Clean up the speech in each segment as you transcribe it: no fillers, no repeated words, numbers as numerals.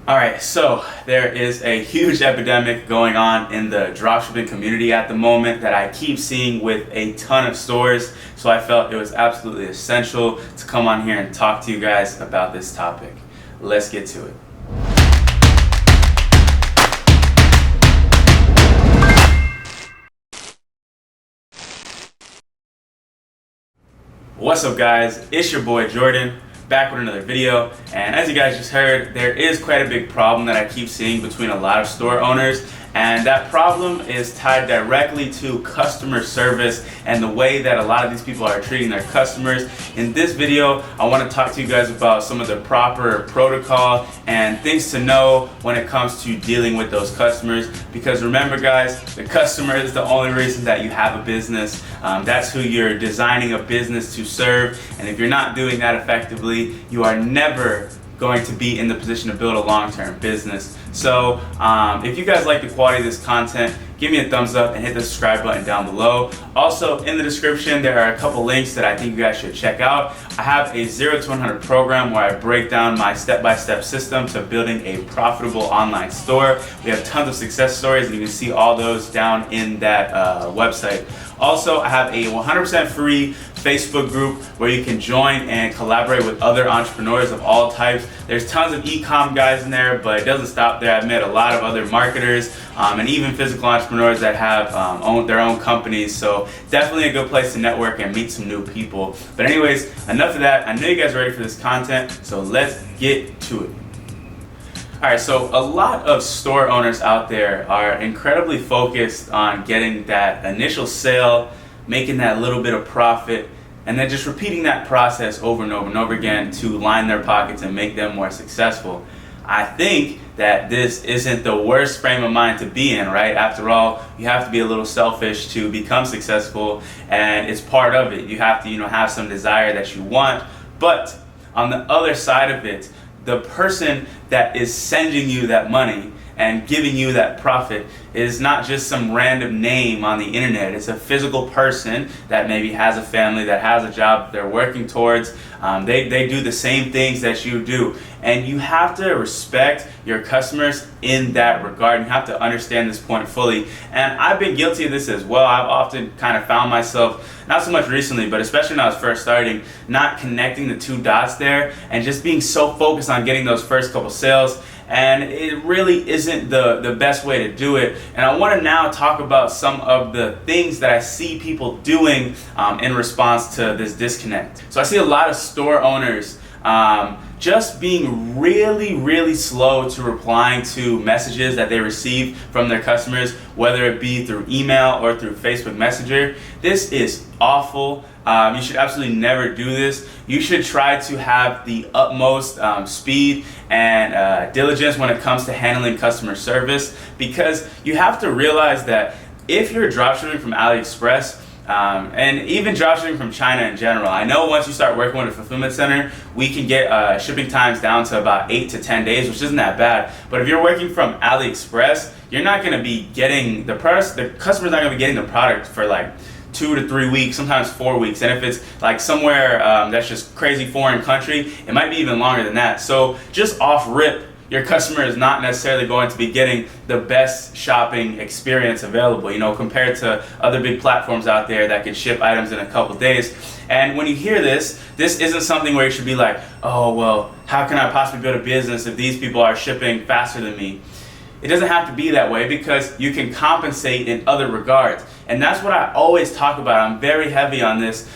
Alright, so there is a huge epidemic going on in the dropshipping community at the moment that I keep seeing with a ton of stores, so I felt it was absolutely essential to come on here and talk to you guys about this topic. Let's get to it. What's up guys, it's your boy Jordan, back with another video, and as you guys just heard, there is quite a big problem that I keep seeing between a lot of store owners, and that problem is tied directly to customer service and the way that a lot of these people are treating their customers. In this video, I want to talk to you guys about some of the proper protocol and things to know when it comes to dealing with those customers, because remember guys, the customer is the only reason that you have a business. That's who you're designing a business to serve, and if you're not doing that effectively, you are never going to be in the position to build a long-term business. So if you guys like the quality of this content, give me a thumbs up and hit the subscribe button down below. Also in the description there are a couple links that I think you guys should check out. I have a 0 to 100 program where I break down my step-by-step system to building a profitable online store. We have tons of success stories and you can see all those down in that website. Also, I have a 100% free Facebook group where you can join and collaborate with other entrepreneurs of all types. There's tons of e-com guys in there, but it doesn't stop there. I've met a lot of other marketers and even physical entrepreneurs that have their own companies. So definitely a good place to network and meet some new people. But anyways, enough of that. I know you guys are ready for this content, so let's get to it. Alright, so a lot of store owners out there are incredibly focused on getting that initial sale, making that little bit of profit, and then just repeating that process over and over and over again to line their pockets and make them more successful. I think that this isn't the worst frame of mind to be in, right? After all, you have to be a little selfish to become successful, and it's part of it. You have to, have some desire that you want, but on the other side of it, the person that is sending you that money and giving you that profit is not just some random name on the internet. It's a physical person that maybe has a family, that has a job they're working towards. They do the same things that you do. And you have to respect your customers in that regard. You have to understand this point fully. And I've been guilty of this as well. I've often kind of found myself, not so much recently, but especially when I was first starting, not connecting the two dots there and just being so focused on getting those first couple sales. And it really isn't the best way to do it. And I want to now talk about some of the things that I see people doing in response to this disconnect. So I see a lot of store owners just being really slow to replying to messages that they receive from their customers, whether it be through email or through Facebook Messenger. This is awful. You should absolutely never do this. You should try to have the utmost speed and diligence when it comes to handling customer service, because you have to realize that if you're dropshipping from AliExpress, and even dropshipping from China in general, I know once you start working with a fulfillment center, we can get shipping times down to about 8 to 10 days, which isn't that bad. But if you're working from AliExpress, you're not going to be getting the customer's not going to be getting the product for like 2 to 3 weeks, sometimes 4 weeks. And if it's like somewhere that's just crazy foreign country, it might be even longer than that. So just off rip, your customer is not necessarily going to be getting the best shopping experience available, compared to other big platforms out there that can ship items in a couple days. And when you hear this isn't something where you should be like, oh, well, how can I possibly build a business if these people are shipping faster than me? It doesn't have to be that way, because you can compensate in other regards. And that's what I always talk about. I'm very heavy on this.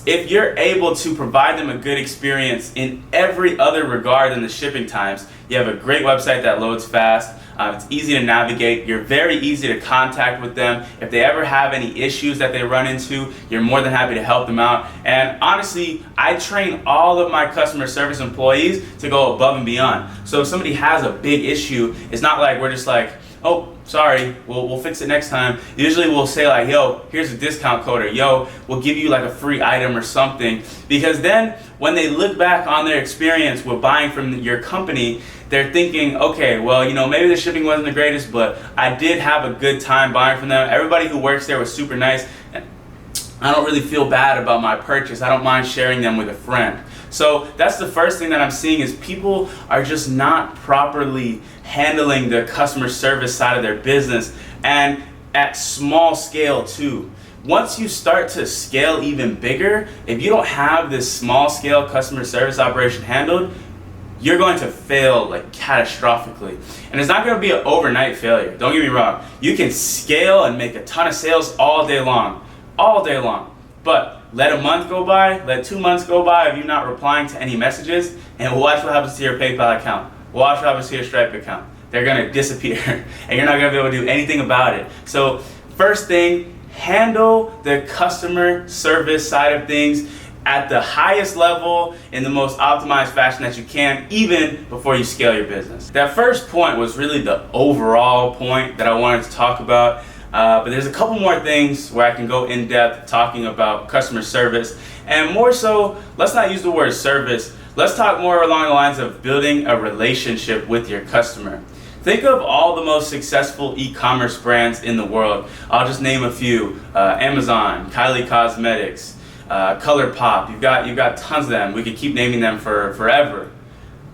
If you're able to provide them a good experience in every other regard than the shipping times, you have a great website that loads fast, it's easy to navigate, you're very easy to contact with them. If they ever have any issues that they run into, you're more than happy to help them out. And honestly, I train all of my customer service employees to go above and beyond. So if somebody has a big issue, it's not like we're just like, oh, sorry, we'll fix it next time. Usually we'll say like, yo, here's a discount code, or yo, we'll give you like a free item or something. Because then when they look back on their experience with buying from your company, they're thinking, okay, well, maybe the shipping wasn't the greatest, but I did have a good time buying from them. Everybody who works there was super nice. I don't really feel bad about my purchase. I don't mind sharing them with a friend. So that's the first thing that I'm seeing is people are just not properly handling the customer service side of their business, and at small scale too. Once you start to scale even bigger, if you don't have this small scale customer service operation handled, you're going to fail like catastrophically. And it's not going to be an overnight failure. Don't get me wrong. You can scale and make a ton of sales all day long. But let a month go by, let 2 months go by of you not replying to any messages, and watch what happens to your PayPal account. Watch what happens to your Stripe account. They're going to disappear, and you're not going to be able to do anything about it. So first thing, handle the customer service side of things at the highest level in the most optimized fashion that you can, even before you scale your business. That first point was really the overall point that I wanted to talk about. But there's a couple more things where I can go in depth talking about customer service, and more so, let's not use the word service. Let's talk more along the lines of building a relationship with your customer. Think of all the most successful e-commerce brands in the world. I'll just name a few: Amazon, Kylie Cosmetics, ColourPop. You've got tons of them. We could keep naming them for forever.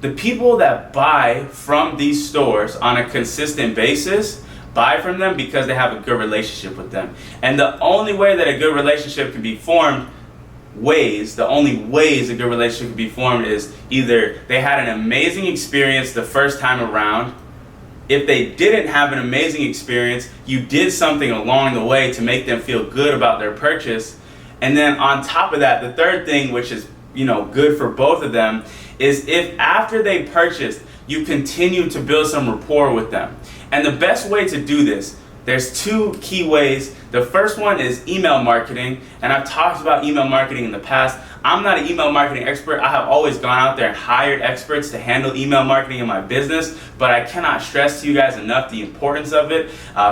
The people that buy from these stores on a consistent basis buy from them because they have a good relationship with them. And the only way that a good relationship can be formed, the only ways a good relationship can be formed is either they had an amazing experience the first time around. If they didn't have an amazing experience, you did something along the way to make them feel good about their purchase. And then on top of that, the third thing, which is good for both of them, is if after they purchased, you continue to build some rapport with them. And the best way to do this, there's two key ways. The first one is email marketing, and I've talked about email marketing in the past. I'm not an email marketing expert. I have always gone out there and hired experts to handle email marketing in my business, but I cannot stress to you guys enough the importance of it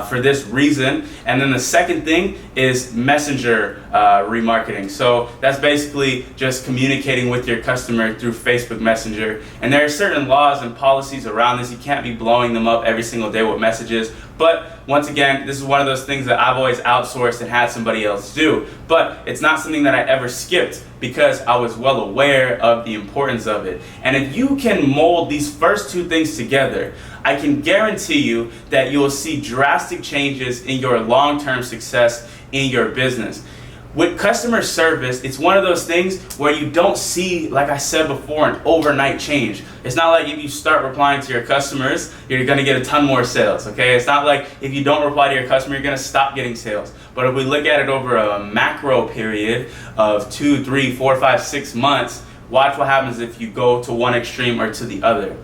for this reason. And then the second thing is messenger remarketing. So that's basically just communicating with your customer through Facebook Messenger. And there are certain laws and policies around this. You can't be blowing them up every single day with messages. But once again, this is one of those things that I've always outsourced and had somebody else do. But it's not something that I ever skipped because I was well aware of the importance of it. And if you can mold these first two things together, I can guarantee you that you will see drastic changes in your long-term success in your business. With customer service, it's one of those things where you don't see, like I said before, an overnight change. It's not like if you start replying to your customers, you're gonna get a ton more sales, okay? It's not like if you don't reply to your customer, you're gonna stop getting sales. But if we look at it over a macro period of 2, 3, 4, 5, 6 months, watch what happens if you go to one extreme or to the other.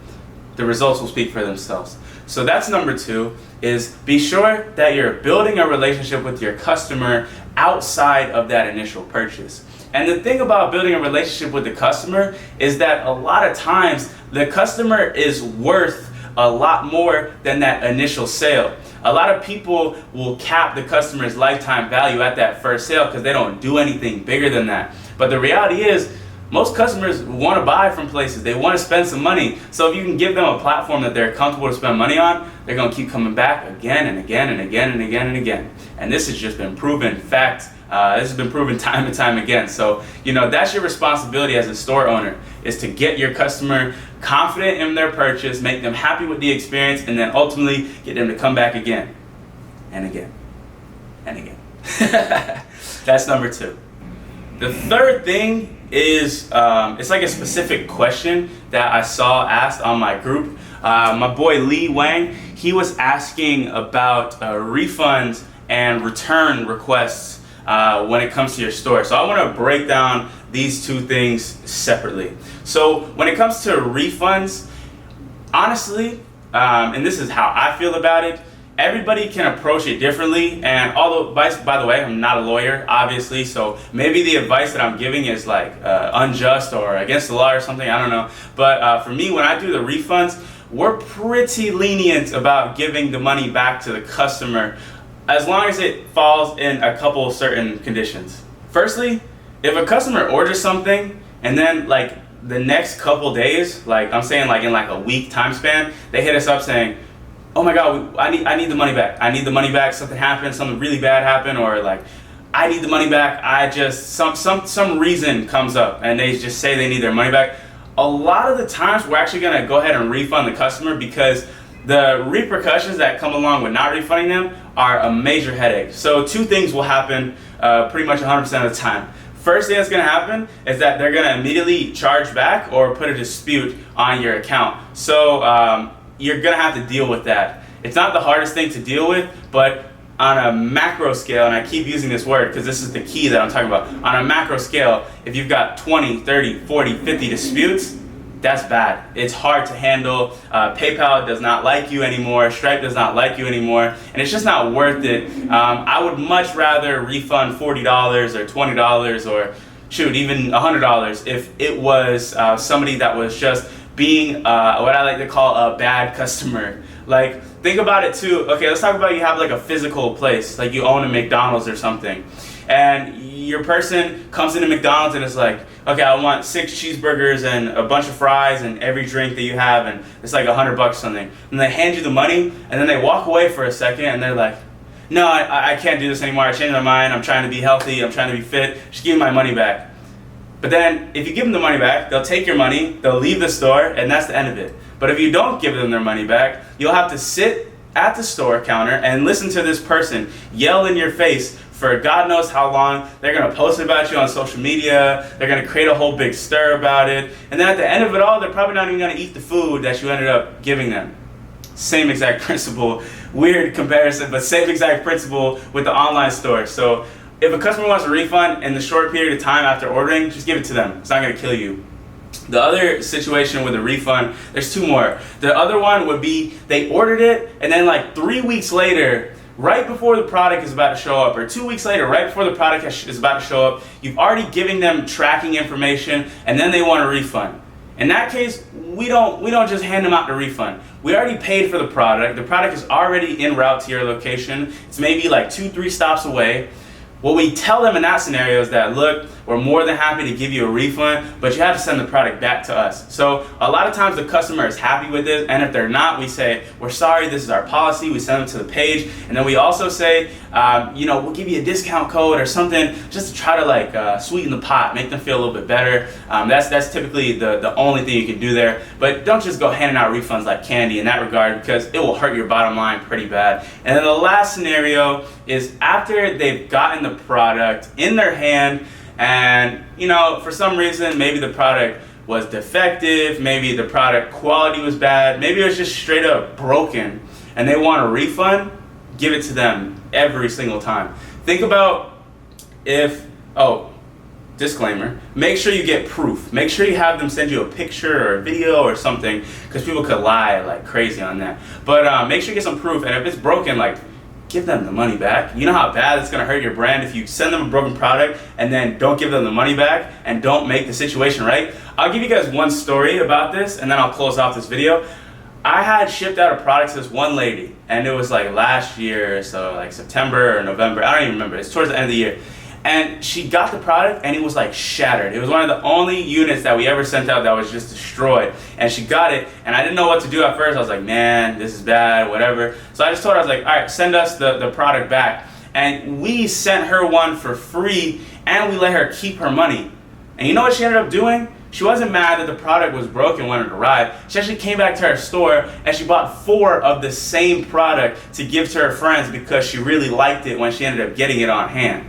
The results will speak for themselves. So that's number 2, is be sure that you're building a relationship with your customer outside of that initial purchase. And the thing about building a relationship with the customer is that a lot of times the customer is worth a lot more than that initial sale. A lot of people will cap the customer's lifetime value at that first sale because they don't do anything bigger than that. But the reality is, most customers want to buy from places. They want to spend some money. So if you can give them a platform that they're comfortable to spend money on, they're going to keep coming back again and again and again and again and again. And this has just been proven fact. This has been proven time and time again. So, that's your responsibility as a store owner, is to get your customer confident in their purchase, make them happy with the experience, and then ultimately get them to come back again and again and again. That's number 2. The third thing is, it's like a specific question that I saw asked on my group. My boy Lee Wang, he was asking about refunds and return requests when it comes to your store. So I want to break down these two things separately. So when it comes to refunds, honestly, and this is how I feel about it, everybody can approach it differently. And although, by the way, I'm not a lawyer, obviously, so maybe the advice that I'm giving is like unjust or against the law or something, I don't know. But for me, when I do the refunds, we're pretty lenient about giving the money back to the customer as long as it falls in a couple of certain conditions. Firstly, if a customer orders something and then like the next couple days, like I'm saying like in like a week time span, they hit us up saying, oh my God, I need the money back. I need the money back. Something happened, something really bad happened, or like I need the money back. I just, some reason comes up and they just say they need their money back. A lot of the times we're actually gonna go ahead and refund the customer because the repercussions that come along with not refunding them are a major headache. So two things will happen pretty much 100% of the time. First thing that's gonna happen is that they're gonna immediately charge back or put a dispute on your account. So you're gonna have to deal with that. It's not the hardest thing to deal with, but on a macro scale, and I keep using this word because this is the key that I'm talking about, on a macro scale, if you've got 20, 30, 40, 50 disputes, that's bad. It's hard to handle. PayPal does not like you anymore. Stripe does not like you anymore. And it's just not worth it. I would much rather refund $40 or $20 or shoot, even $100 if it was somebody that was just being what I like to call a bad customer. Like, think about it too. Okay, let's talk about you have like a physical place, like you own a McDonald's or something. And your person comes into McDonald's and it's like, okay, I want 6 cheeseburgers and a bunch of fries and every drink that you have, and it's like $100 or something. And they hand you the money, and then they walk away for a second, and they're like, no, I can't do this anymore. I changed my mind. I'm trying to be healthy. I'm trying to be fit. Just give me my money back. But then if you give them the money back, they'll take your money, they'll leave the store, and that's the end of it. But if you don't give them their money back, you'll have to sit at the store counter and listen to this person yell in your face for God knows how long. They're gonna post about you on social media, they're gonna create a whole big stir about it, and then at the end of it all, they're probably not even gonna eat the food that you ended up giving them. Same exact principle, weird comparison, but same exact principle with the online store. So if a customer wants a refund in the short period of time after ordering, just give it to them. It's not gonna kill you. The other situation with a refund, there's 2 more. The other one would be they ordered it, and then like 3 weeks later, right before the product is about to show up, or 2 weeks later, right before the product is about to show up, you've already given them tracking information, and then they want a refund. In that case, we don't just hand them out the refund. We already paid for the product. The product is already en route to your location. It's maybe like 2-3 stops away. What we tell them in that scenario is that, look, we're more than happy to give you a refund, but you have to send the product back to us. So a lot of times the customer is happy with it, and if they're not, we say, we're sorry, this is our policy. We send them to the page, and then we also say, we'll give you a discount code or something just to try to like sweeten the pot, make them feel a little bit better. That's typically the only thing you can do there. But don't just go handing out refunds like candy in that regard, because it will hurt your bottom line pretty bad. And then the last scenario is after they've gotten the product in their hand, and for some reason maybe the product was defective, maybe the product quality was bad, maybe it was just straight up broken, and they want a refund, give it to them every single time. Think about disclaimer, make sure you get proof. Make sure you have them send you a picture or a video or something, because people could lie like crazy on that. But make sure you get some proof, and if it's broken, like, give them the money back. You know how bad it's gonna hurt your brand if you send them a broken product and then don't give them the money back and don't make the situation right? I'll give you guys one story about this, and then I'll close off this video. I had shipped out a product to this one lady, and it was like last year, so like September or November, I don't even remember. It's towards the end of the year. And she got the product, and it was like shattered. It was one of the only units that we ever sent out that was just destroyed. And she got it, and I didn't know what to do at first. I was like, man, this is bad, whatever. So I just told her, I was like, all right, send us the product back. And we sent her one for free, and we let her keep her money. And you know what she ended up doing? She wasn't mad that the product was broken when it arrived. She actually came back to her store, and she bought 4 of the same product to give to her friends because she really liked it when she ended up getting it on hand.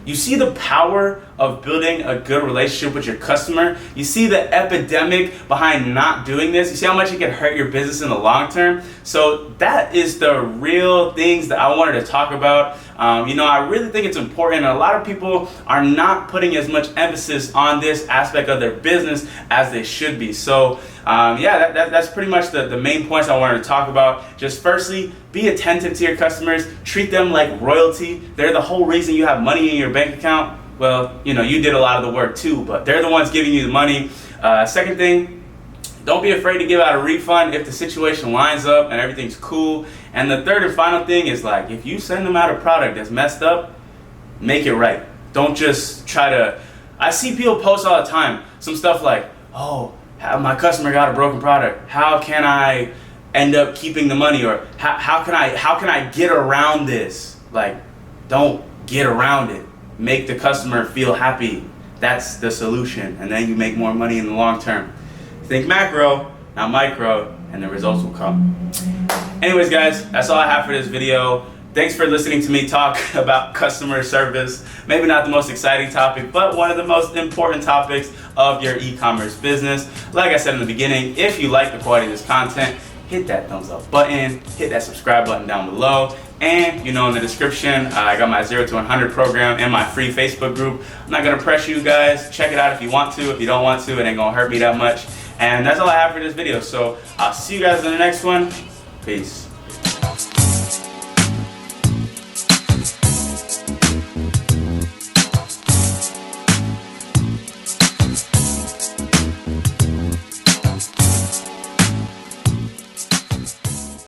You see the power of building a good relationship with your customer? You see the epidemic behind not doing this? You see how much it can hurt your business in the long term? So that is the real things that I wanted to talk about. I really think it's important, and a lot of people are not putting as much emphasis on this aspect of their business as they should be. So that's pretty much the main points I wanted to talk about. Just firstly, be attentive to your customers. Treat them like royalty. They're the whole reason you have money in your bank account. Well, you did a lot of the work too, but they're the ones giving you the money. Second thing, don't be afraid to give out a refund if the situation lines up and everything's cool. And the third and final thing is, like, if you send them out a product that's messed up, make it right. Don't just try to, I see people post all the time, some stuff like, oh, my customer got a broken product. How can I end up keeping the money? Or how can I get around this? Like, don't get around it. make the customer feel happy. That's the solution, and then you make more money in the long term. Think macro, not micro, and the results will come. Anyways guys, that's all I have for this video. Thanks for listening to me talk about customer service. Maybe not the most exciting topic, but one of the most important topics of your e-commerce business. Like I said in the beginning, if you like the quality of this content, hit that thumbs up button, hit that subscribe button down below, and in the description, I got my 0 to 100 program and my free Facebook group. I'm not gonna pressure you guys. Check it out if you want to. If you don't want to, it ain't gonna hurt me that much. And that's all I have for this video. So I'll see you guys in the next one. Peace.